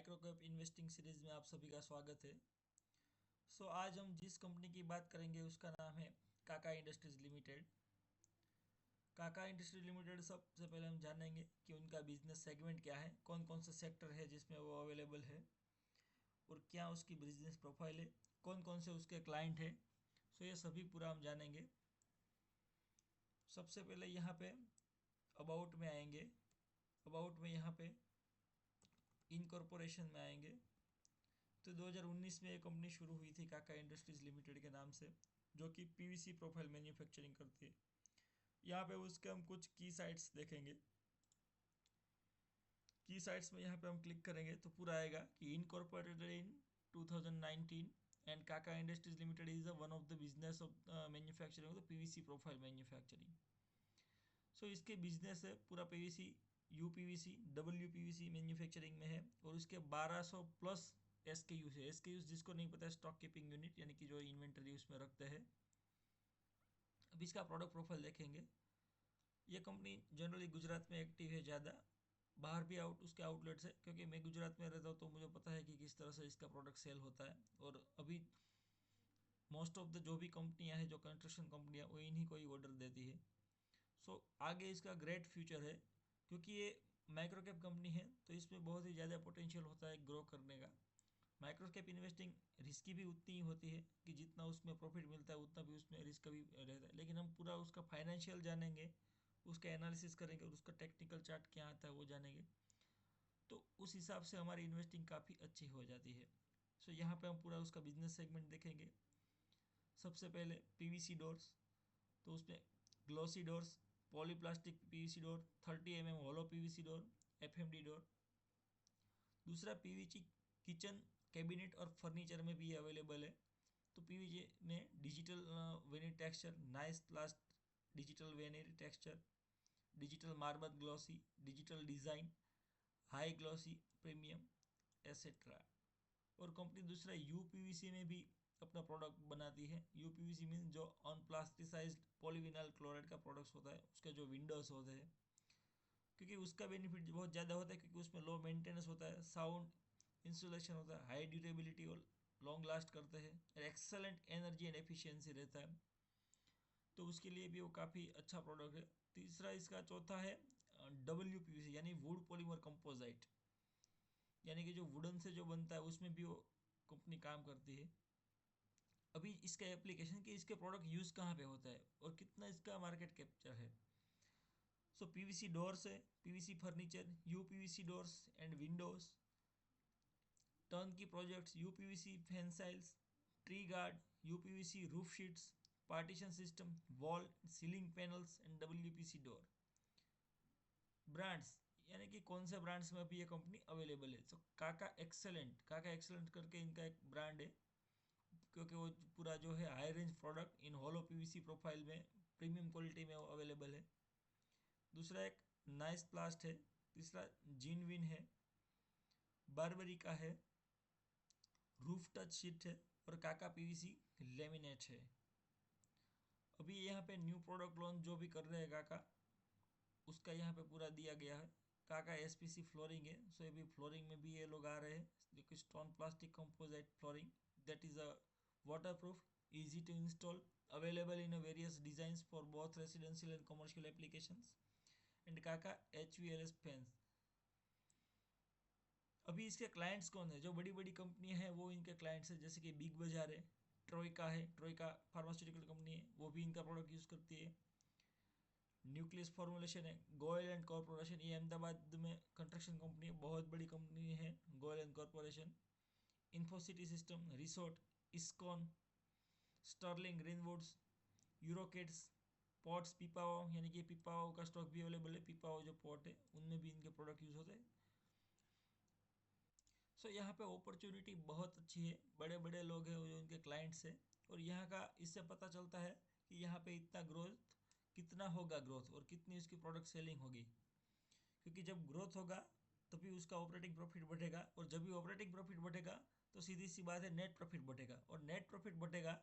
Microcap investing series में आप सभी का स्वागत है। आज हम जिस कंपनी की बात करेंगे उसका नाम है काका इंडस्ट्रीज लिमिटेड। काका इंडस्ट्रीज लिमिटेड सबसे पहले हम जानेंगे कि उनका बिजनेस सेगमेंट क्या है, कौन कौन से सेक्टर है जिसमें वो अवेलेबल है और क्या उसकी बिजनेस प्रोफाइल है, कौन कौन से उसके क्लाइंट है। ये सभी पूरा हम जानेंगे। सबसे पहले यहाँ पे अबाउट में आएंगे। अबाउट में यहाँ पे इनकॉर्पोरेशन में आएंगे तो 2019 में ये कंपनी शुरू हुई थी काका इंडस्ट्रीज लिमिटेड के नाम से, जो कि पीवीसी प्रोफाइल मैन्युफैक्चरिंग करती है। यहाँ पे उसके हम कुछ की साइट्स देखेंगे। की साइट्स में यहाँ पे हम क्लिक करेंगे तो पूरा आएगा कि इनकॉर्पोरेटेड इन 2019 एंड काका industries limited is one of the business of manufacturing of the PVC profile manufacturing. इसके बिजनेस है पूरा पीवीसी, यूपीवीसी, डब्ल्यूपीवीसी मैन्युफैक्चरिंग में है और उसके 1200 प्लस एसकेयूज है। एसकेयूज जिसको नहीं पता है, स्टॉक कीपिंग यूनिट, यानी कि जो इन्वेंटरी उसमें रखते हैं। अब इसका प्रोडक्ट प्रोफाइल देखेंगे। ये कंपनी जनरली गुजरात में एक्टिव है ज़्यादा, बाहर भी उसके आउटलेट्स है, क्योंकि मैं गुजरात में रहता हूँ तो मुझे पता है कि किस तरह से इसका प्रोडक्ट सेल होता है। और अभी मोस्ट ऑफ द जो भी कंपनियाँ हैं, जो कंस्ट्रक्शन कंपनियाँ, वो इन्हीं को ही ऑर्डर देती है। आगे इसका ग्रेट फ्यूचर है, क्योंकि ये माइक्रो कैप कंपनी है तो इसमें बहुत ही ज़्यादा पोटेंशियल होता है ग्रो करने का। माइक्रो कैप इन्वेस्टिंग रिस्की भी उतनी ही होती है कि जितना उसमें प्रॉफिट मिलता है उतना भी उसमें रिस्क भी रहता है, लेकिन हम पूरा उसका फाइनेंशियल जानेंगे, उसका एनालिसिस करेंगे और उसका टेक्निकल चार्ट क्या आता है वो जानेंगे, तो उस हिसाब से हमारी इन्वेस्टिंग काफ़ी अच्छी हो जाती है। यहाँ पे हम पूरा उसका बिजनेस सेगमेंट देखेंगे। सबसे पहले पीवीसी डोर्स, तो उसमें glossy doors, polyplastic PVC door, 30 hollow PVC door, FMD door. दूसरा पीवीसी किचन कैबिनेट और फर्नीचर में भी ये अवेलेबल है। तो पीवीसी में digital veneer texture, nice plast digital veneer texture, digital marble glossy, digital design, high glossy premium etcetera. और company दूसरा यूपीवीसी में भी अपना प्रोडक्ट बनाती है। यूपीवीसी मीन जो अनप्लास्टिसाइज्ड पॉलीविनाइल क्लोराइड का प्रोडक्ट्स होता है, उसके जो विंडोज़ होते हैं, क्योंकि उसका बेनिफिट बहुत ज़्यादा होता है, क्योंकि उसमें लो मेंटेनेंस होता है, साउंड इंसुलेशन होता है, हाई ड्यूरेबिलिटी और लॉन्ग लास्ट करते हैं, और एक्सेलेंट एनर्जी एंड एफिशिएंसी रहता है। तो उसके लिए भी वो काफ़ी अच्छा प्रोडक्ट है। तीसरा इसका चौथा है डब्ल्यूपीवीसी, यानी वुड पॉलीमर कंपोजाइट, यानी कि जो वुडन से जो बनता है उसमें भी वो कंपनी काम करती है। अभी इसका एप्लीकेशन कि इसके प्रोडक्ट यूज़ कहाँ पे होता है और कितना इसका मार्केट कैप्चर है। पीवीसी डोर्स है, PVC furniture, UPVC doors and windows, turnkey projects, UPVC fences, tree guard, UPVC roof sheets, partition system, wall ceiling panels and WPC door. Brands, यानी कि कौन से ब्रांड्स में अभी ये कंपनी अवेलेबल है। काका एक्सेलेंट करके इनका एक ब्रांड है, क्योंकि वो पूरा जो है high range product in hollow PVC profile में प्रीमियम क्वालिटी में वो अवेलेबल है। दूसरा एक नाइस प्लास्ट है, तीसरा जिनविन है, बारबरिका है, रूफ टच शीट है और काका पीवीसी लेमिनेट है। अभी यहाँ पे न्यू प्रोडक्ट लॉन्च जो भी कर रहे हैं काका, उसका यहाँ पे पूरा दिया गया है। काका एसपीसी फ्लोरिंग है, अभी फ्लोरिंग में भी ये लोग आ रहे हैं, जो कि stone plastic composite flooring that is a waterproof, easy to install, available in a various designs for both residential and commercial applications, and काका HVLS fans। अभी इसके क्लाइंट्स कौन है, जो बड़ी बड़ी कंपनी है वो इनके क्लाइंट्स है, जैसे कि बिग बाजार है, ट्रोइका है, ट्रोइका फार्मास्यूटिकल कंपनी है, वो भी इनका प्रोडक्ट यूज़ करती है। न्यूक्लियस फॉर्मुलेशन है, गोयल एंड कॉरपोरेशन, ये अहमदाबाद में कंस्ट्रक्शन कंपनी है, बहुत बड़ी कंपनी है Goyal and corporation. Infocity system, resort, ISKCON, Sterling Greenwoods, यूरोकेट्स, पॉट्स, पीपाओ, यानी कि पीपाओ का स्टॉक भी अवेलेबल है, पीपाओ जो पॉट है उनमें भी इनके प्रोडक्ट यूज़ होते हैं। यहाँ पे अपॉर्चुनिटी बहुत अच्छी है, बड़े बड़े लोग हैं जो इनके क्लाइंट्स हैं, और यहाँ का इससे पता चलता है कि यहाँ पे इतना ग्रोथ कितना होगा, ग्रोथ और कितनी उसकी प्रोडक्ट सेलिंग होगी, क्योंकि जब ग्रोथ होगा तभी उसका ऑपरेटिंग प्रॉफिट बढ़ेगा, और जब भी ऑपरेटिंग प्रॉफिट बढ़ेगा तो सीधी सी बात है नेट प्रॉफिट बढ़ेगा, और नेट प्रॉफिट बढ़ेगा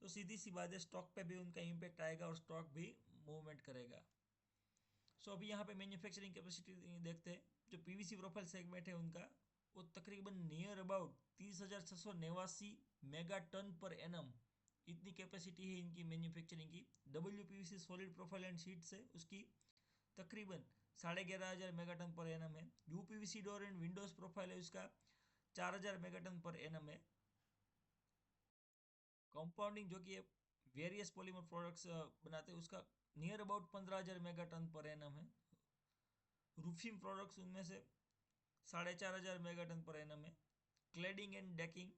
तो सीधी सी बात है स्टॉक पे भी उनका इम्पैक्ट आएगा और स्टॉक भी मूवमेंट करेगा। अभी यहाँ पे मैन्युफैक्चरिंग कैपेसिटी देखते हैं। जो पीवीसी प्रोफाइल सेगमेंट है उनका, वो तकरीबन near about 30,689 mega tonne per annum इतनी कैपेसिटी है इनकी मैन्युफैक्चरिंग की। WPVC solid profile and sheet से उसकी तकरीबन 11,500 मेगा टन पर एनम है। UPVC door and windows profile है उसका 4,000 मेगा टन पर एनम है। कंपाउंडिंग जो कि वेरियस पॉलीमर प्रोडक्ट्स बनाते हैं उसका near about 15,000 mega tonne per annum है। रूफिंग प्रोडक्ट्स उनमें से 4,500 मेगा टन पर एनम है। Cladding and decking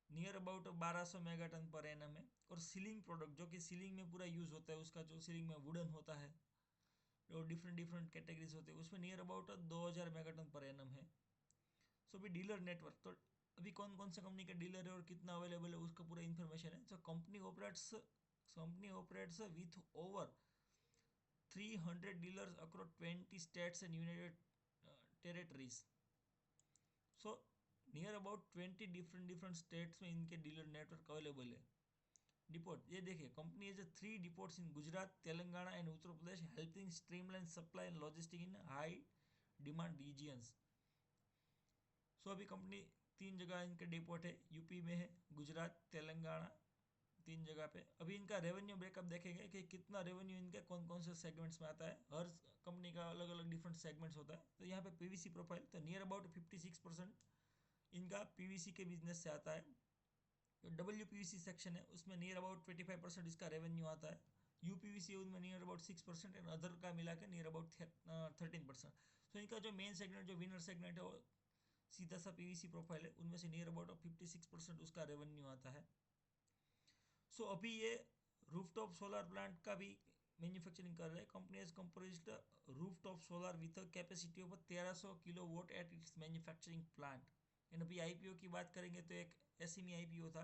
near about 1200 mega tonne per annum है। और सीलिंग प्रोडक्ट जो कि सीलिंग में पूरा यूज होता है, उसका जो सीलिंग में वुडन होता है और डिफरेंट डिफरेंट कैटेगरीज होते हैं, उसमें near about 2,000 mega tonne per annum है। सो भी डीलर नेटवर्क, तो अभी कौन कौन सा कंपनी का डीलर है और कितना अवेलेबल है उसका पूरा इन्फॉर्मेशन है। So company operates with over 300 dealers across 20 states and united territories. So near about 20 different states में इनके डीलर नेटवर्क अवेलेबल है। डिपोट ये देखिए, company is 3 depots in Gujarat, Telangana and Uttar Pradesh, helping streamline supply and logistic in high demand regions. So अभी company 3 जगह इनके depot है, UP में है, गुजरात, तेलंगाना, 3 जगह पे। अभी इनका रेवेन्यू ब्रेकअप देखेंगे कि कितना रेवेन्यू इनके कौन कौन से सेगमेंट्स में आता है। हर कंपनी का अलग अलग डिफरेंट सेगमेंट्स होता है। तो यहाँ पे पीवीसी प्रोफाइल तो नियर अबाउट 56% इनका पीवीसी के बिजनेस से आता है। जो WPVC सेक्शन है उसमें नियर अबाउट 25% इसका रेवेन्यू आता है। UPVC उनमें नियर अबाउट 6% एंड अदर का मिला के नियर अबाउट 13%। तो इनका जो मेन सेगमेंट, जो विनर सेगमेंट है, वो सीधा सा पीवीसी प्रोफाइल है, उनमें से नियर अबाउट 56% उसका रेवेन्यू आता है। सो अभी ये रूफटॉप सोलर प्लांट का भी मैन्युफैक्चरिंग कर रहे हैं। Company has comprised rooftop solar with a capacity of 1300 kilowatt at its manufacturing plant. And अभी IPO की बात करेंगे तो एक SME IPO था,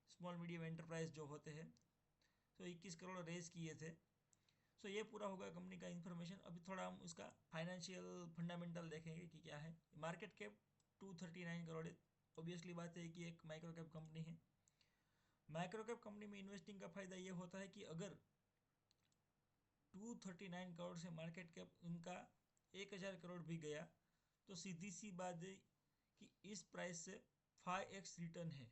स्मॉल मीडियम एंटरप्राइज जो होते हैं, तो 21 करोड़ रेज किए थे। सो ये पूरा होगा कंपनी का इन्फॉर्मेशन। अभी थोड़ा हम उसका फाइनेंशियल फंडामेंटल देखेंगे कि क्या है। मार्केट कैप 239 करोड़ है। ऑब्वियसली बात है कि एक माइक्रो कैप कंपनी है। माइक्रो कैप कंपनी में इन्वेस्टिंग का फायदा ये होता है कि अगर 239 करोड़ से मार्केट कैप उनका 1,000 करोड़ भी गया तो सीधी सी बात है कि इस प्राइस से 5x रिटर्न है।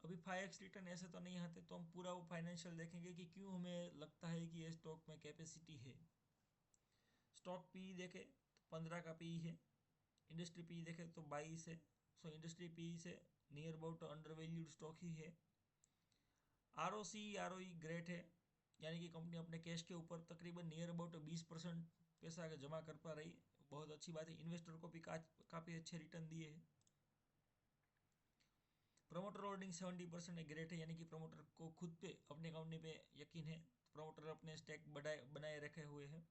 अभी 5x रिटर्न ऐसे तो नहीं आते, तो हम पूरा वो फाइनेंशियल देखेंगे कि क्यों हमें लगता है कि ये स्टॉक में कैपेसिटी है। स्टॉक पी देखे तो 15 का पी है, इंडस्ट्री पी देखे तो 22 है। सो इंडस्ट्री पी से near about under valued stock ही है। ROE ग्रेट है, यानी कि कंपनी अपने कैश के ऊपर तकरीबन नियर अबाउट 20% पैसा जमा कर पा रही है, बहुत अच्छी बात है। इन्वेस्टर को भी काफ़ी अच्छे रिटर्न दिए हैं। प्रमोटर होल्डिंग 70% है, ग्रेट है, यानी कि प्रमोटर को खुद पे अपने कंपनी पे यकीन है, प्रमोटर अपने स्टेक बनाए रखे हुए हैं।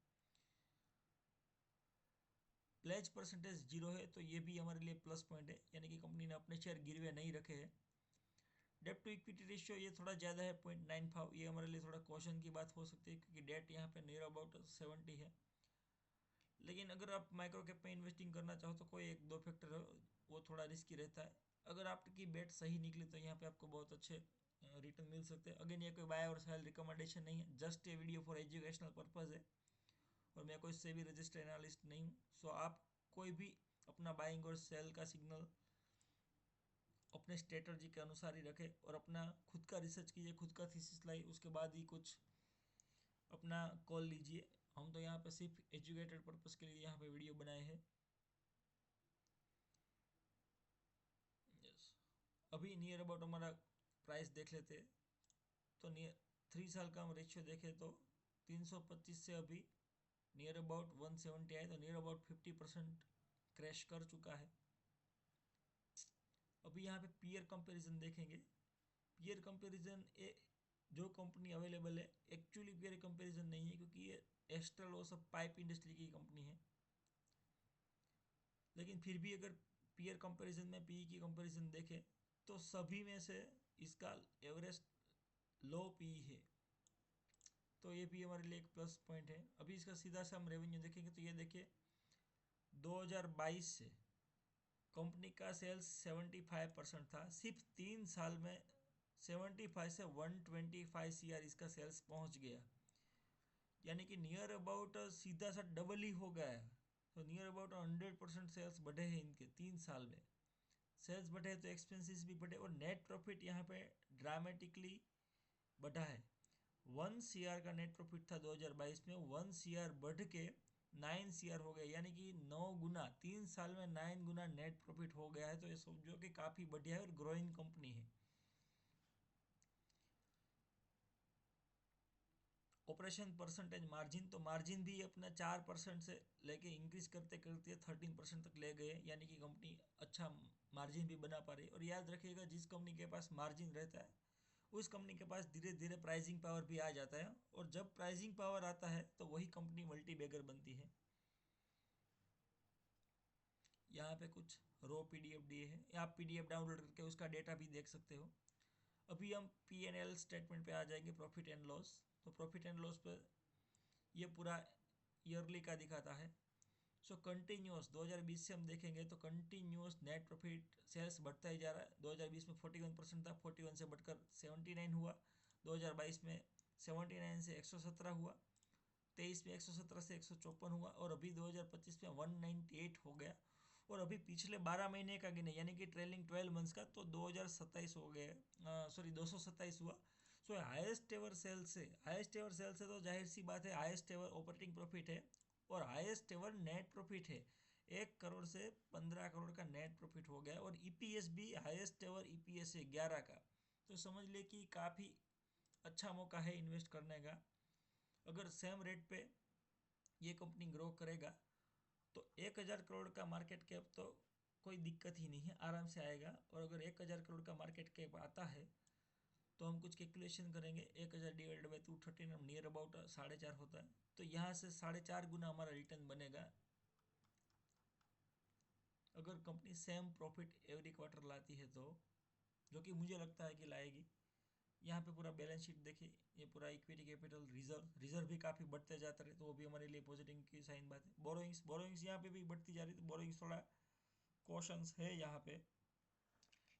प्लेज परसेंटेज 0 है, तो ये भी हमारे लिए प्लस पॉइंट है, यानी कि कंपनी ने अपने शेयर गिरवे नहीं रखे हैं। डेट टू इक्विटी रेशियो ये थोड़ा ज़्यादा है 0.95, ये हमारे लिए थोड़ा क्वेश्चन की बात हो सकती है क्योंकि डेट यहाँ पे नियर अबाउट 70 है। लेकिन अगर आप माइक्रो कैप में इन्वेस्टिंग करना चाहो तो कोई एक दो फैक्टर है, वो थोड़ा रिस्की रहता है। अगर आपकी बेट सही निकली तो यहाँ पे आपको बहुत अच्छे रिटर्न मिल सकते हैं। अगेन ये कोई बाय और सेल रिकमेंडेशन नहीं है, just a video for educational purpose है और मैं कोई से भी रजिस्टर एनालिस्ट नहीं हूँ। सो आप कोई भी अपना बाइंग और सेल का सिग्नल अपने स्ट्रेटजी के अनुसार ही रखें और अपना खुद का रिसर्च कीजिए, खुद का थीसिस लाइए, उसके बाद ही कुछ अपना कॉल लीजिए। हम तो यहाँ पे सिर्फ एजुकेटेड पर्पस के लिए यहाँ पे वीडियो बनाए हैं। यस, अभी नियर अबाउट हमारा प्राइस देख लेते हैं। तो नियर 3 साल का हम रेशियो देखें तो 325 से अभी नियर अबाउट 170 आए, तो नियर अबाउट 50% क्रैश कर चुका है। अभी यहाँ पे पीयर कंपैरिजन देखेंगे। पीयर कंपैरिजन जो कंपनी अवेलेबल है, एक्चुअली पीयर कंपैरिजन नहीं है क्योंकि ये एस्ट्रल और सब पाइप इंडस्ट्री की कंपनी है। लेकिन फिर भी अगर पीयर कंपैरिजन में पी की कंपैरिजन देखें तो सभी में से इसका एवरेज लो पी है, तो ये भी हमारे लिए एक प्लस पॉइंट है। अभी इसका सीधा से हम रेवेन्यू देखेंगे तो ये देखिए 2022 से कंपनी का सेल्स 75% था, सिर्फ 3 साल में 75 से 125 CR इसका सेल्स पहुंच गया, यानी कि नियर अबाउट सीधा सा डबल ही हो गया है। तो नियर अबाउट 100% सेल्स बढ़े हैं इनके 3 साल में। सेल्स बढ़े तो एक्सपेंसेस भी बढ़े और नेट प्रॉफिट यहाँ पे ड्रामेटिकली बढ़ा है। 1 CR का नेट प्रॉफिट था 2022 में, 1 CR बढ़ के 9 CR हो गया, यानी कि 9 गुना, 3 साल में 9 गुना नेट प्रॉफिट हो गया है। तो ये समझो कि काफ़ी बढ़िया है और ग्रोइंग कंपनी है। ऑपरेशन परसेंटेज मार्जिन, तो मार्जिन भी अपना 4% से लेके इंक्रीज करते करते 13% तक ले गए, यानी कि कंपनी अच्छा मार्जिन भी बना पा रही है। और याद रखिएगा, जिस कंपनी के पास मार्जिन रहता है उस कंपनी के पास धीरे धीरे प्राइसिंग पावर भी आ जाता है, और जब प्राइसिंग पावर आता है तो वही कंपनी मल्टी बैगर बनती है। यहाँ पे कुछ रो PDF दिए हैं, आप PDF डाउनलोड करके उसका डेटा भी देख सकते हो। अभी हम P&L स्टेटमेंट पे आ जाएंगे, प्रॉफिट एंड लॉस। तो प्रॉफिट एंड लॉस पे ये पूरा ईयरली का दिखाता है। सो कंटिन्यूस 2020 से हम देखेंगे तो कंटिन्यूस नेट प्रॉफिट सेल्स बढ़ता ही जा रहा है। 2020 में 41% था, 41 से बढ़कर 79 हुआ। 2022 में 79 से 117 हुआ। 23 में 117 से 154 हुआ, और अभी 2025 में 198 हो गया। और अभी पिछले 12 महीने का गिने, यानी कि ट्रेलिंग 12 मंथ्स का, तो 2027 हो गए, सॉरी 227 हुआ। सो हाईएस्ट एवर सेल से, हाईएस्ट एवर सेल से तो जाहिर सी बात है हाईएस्ट एवर ऑपरेटिंग प्रॉफिट है और हाईएस्ट एवर नेट प्रॉफिट है। 1 करोड़ से 15 करोड़ का नेट प्रॉफिट हो गया, और EPS भी हाईएस्ट एवर EPS है 11 का। तो समझ ले कि काफ़ी अच्छा मौका है इन्वेस्ट करने का। अगर सेम रेट पे ये कंपनी ग्रो करेगा तो 1,000 करोड़ का मार्केट कैप तो कोई दिक्कत ही नहीं है, आराम से आएगा। और अगर 1,000 करोड़ का मार्केट कैप आता है तो हम कुछ कैलकुलेशन करेंगे, 1,000 डिवाइडेड बाई 213, नियर अबाउट 4.5 होता है। तो यहाँ से 4.5 गुना हमारा रिटर्न बनेगा अगर company same profit every quarter लाती है तो, जो कि मुझे लगता है कि लाएगी। यहाँ पे पूरा बैलेंस शीट देखिए, ये पूरा इक्विटी कैपिटल रिजर्व भी काफ़ी बढ़ते जाते रहे, तो वो भी हमारे लिए पॉजिटिव की साइन बात है। बोरोइंग्स यहाँ पे भी बढ़ती जा रही, तो बोरोइंग्स थोड़ा कॉशंस है यहाँ पे।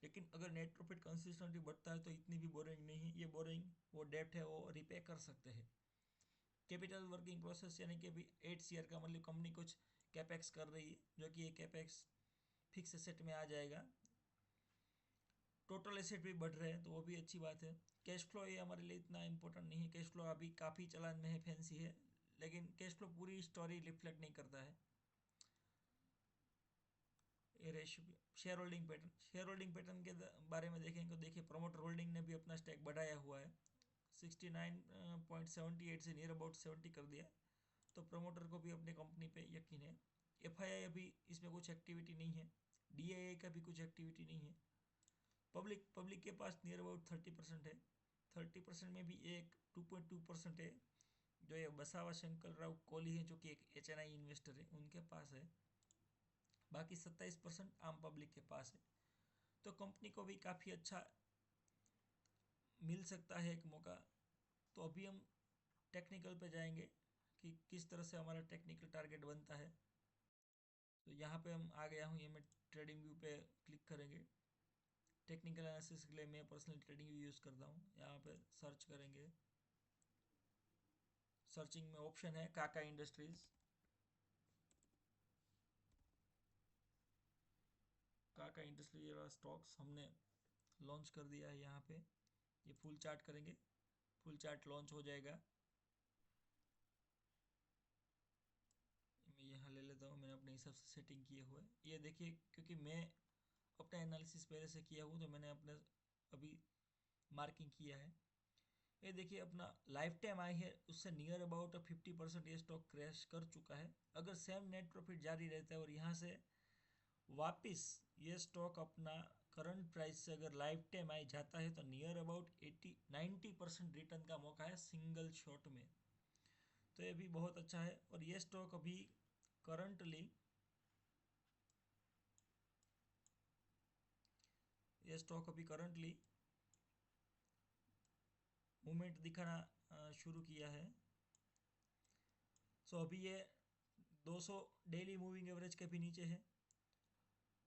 लेकिन अगर नेट प्रॉफिट कंसिस्टेंटली बढ़ता है तो इतनी भी बोरिंग नहीं है। ये बोरिंग वो डेप्ट है वो रिपे कर सकते हैं। कैपिटल वर्किंग प्रोसेस, यानी कि अभी 8 CR का मतलब कंपनी कुछ कैपेक्स कर रही है, जो कि ये कैपेक्स फिक्स एसेट में आ जाएगा। टोटल एसेट भी बढ़ रहे हैं, तो वो भी अच्छी बात है। कैश फ्लो ये हमारे लिए इतना इंपॉर्टेंट नहीं है, कैश फ्लो अभी काफ़ी चलन में है, फैंसी है, लेकिन कैश फ्लो पूरी स्टोरी रिफ्लेक्ट नहीं करता है। ये रेशियो, शेयर होल्डिंग पैटर्न के बारे में देखेंगे तो देखिए, प्रमोटर होल्डिंग ने भी अपना स्टेक बढ़ाया हुआ है, 69.78 से नियर अबाउट 70 कर दिया। तो प्रमोटर को भी अपने कंपनी पे यकीन है। FII अभी इसमें कुछ एक्टिविटी नहीं है, DII का भी कुछ एक्टिविटी नहीं है। पब्लिक के पास नियर अबाउट 30% है। 30% में भी एक 2.2% है जो ये बसावा शंकर राव कोहली है, जो कि एक HNI इन्वेस्टर है, उनके पास है। बाकी 27% आम पब्लिक के पास है। तो कंपनी को भी काफ़ी अच्छा मिल सकता है एक मौका। तो अभी हम टेक्निकल पे जाएंगे कि किस तरह से हमारा टेक्निकल टारगेट बनता है। तो यहाँ पे हम आ गया हूँ, ये मैं ट्रेडिंग व्यू पे क्लिक करेंगे। टेक्निकल एनालिसिस के लिए मैं पर्सनल ट्रेडिंग व्यू यूज़ करता हूँ। यहाँ पे सर्च करेंगे, सर्चिंग में ऑप्शन है काका इंडस्ट्रीज। काका इंडस्ट्रीज वाला स्टॉक्स हमने लॉन्च कर दिया है। यहाँ पे ये फुल चार्ट करेंगे, फुल चार्ट लॉन्च हो जाएगा। मैं यहाँ ले लेता हूँ, मैंने अपने हिसाब से सेटिंग किए हुए। ये देखिए, क्योंकि मैं अपना एनालिसिस पहले से किया हूँ तो मैंने अपने अभी मार्किंग किया है। ये देखिए, अपना लाइफ टाइम आई है उससे नियर अबाउट 50% ये स्टॉक क्रैश कर चुका है। अगर सेम नेट प्रॉफिट जारी रहता है और यहाँ से वापस ये स्टॉक अपना करंट प्राइस से अगर लाइफ टाइम आई जाता है तो नियर अबाउट 80-90% रिटर्न का मौका है सिंगल शॉट में। तो ये भी बहुत अच्छा है। और ये स्टॉक अभी करंटली, मूवमेंट दिखाना शुरू किया है। सो अभी ये 200 डेली मूविंग एवरेज के भी नीचे है,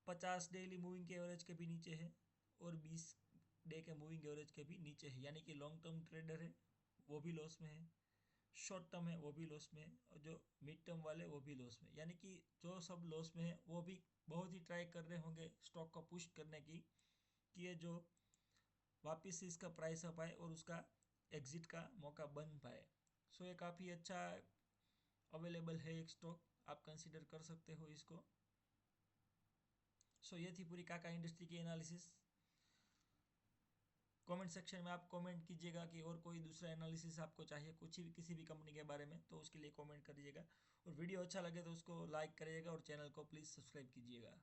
50 डेली मूविंग के एवरेज के भी नीचे है, और 20 डे के मूविंग एवरेज के भी नीचे है, यानी कि लॉन्ग टर्म ट्रेडर है वो भी लॉस में है, शॉर्ट टर्म है वो भी लॉस में है, और जो मिड टर्म वाले वो भी लॉस में, यानी कि जो सब लॉस में है वो भी बहुत ही ट्राई कर रहे होंगे स्टॉक को पुश करने की, कि ये जो वापस से इसका प्राइस अप आए और उसका एग्जिट का मौका बन पाए। सो ये काफ़ी अच्छा अवेलेबल है एक स्टॉक, आप कंसीडर कर सकते हो इसको। सो ये थी पूरी काका इंडस्ट्री की एनालिसिस। कमेंट सेक्शन में आप कमेंट कीजिएगा कि और कोई दूसरा एनालिसिस आपको चाहिए कुछ भी किसी भी कंपनी के बारे में, तो उसके लिए कमेंट करिएगा। और वीडियो अच्छा लगे तो उसको लाइक करिएगा और चैनल को प्लीज़ सब्सक्राइब कीजिएगा।